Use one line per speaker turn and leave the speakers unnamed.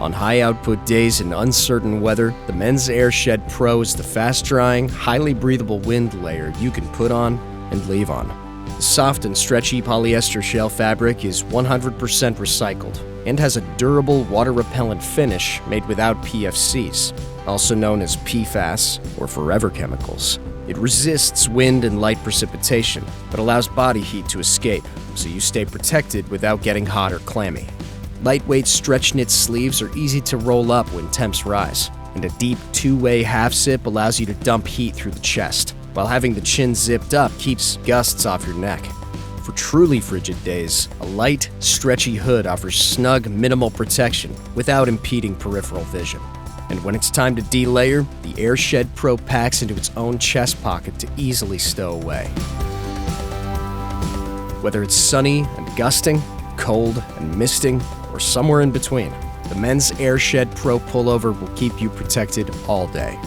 On high-output days in uncertain weather, the men's Airshed Pro is the fast-drying, highly breathable wind layer you can put on and leave on. The soft and stretchy polyester shell fabric is 100% recycled and has a durable water-repellent finish made without PFCs, also known as PFAS or forever chemicals. It resists wind and light precipitation, but allows body heat to escape, so you stay protected without getting hot or clammy. Lightweight stretch-knit sleeves are easy to roll up when temps rise, and a deep two-way half-zip allows you to dump heat through the chest, while having the chin zipped up keeps gusts off your neck. For truly frigid days, a light, stretchy hood offers snug, minimal protection without impeding peripheral vision. And when it's time to delayer, the Airshed Pro packs into its own chest pocket to easily stow away. Whether it's sunny and gusting, cold and misting, or somewhere in between, the men's Airshed Pro Pullover will keep you protected all day.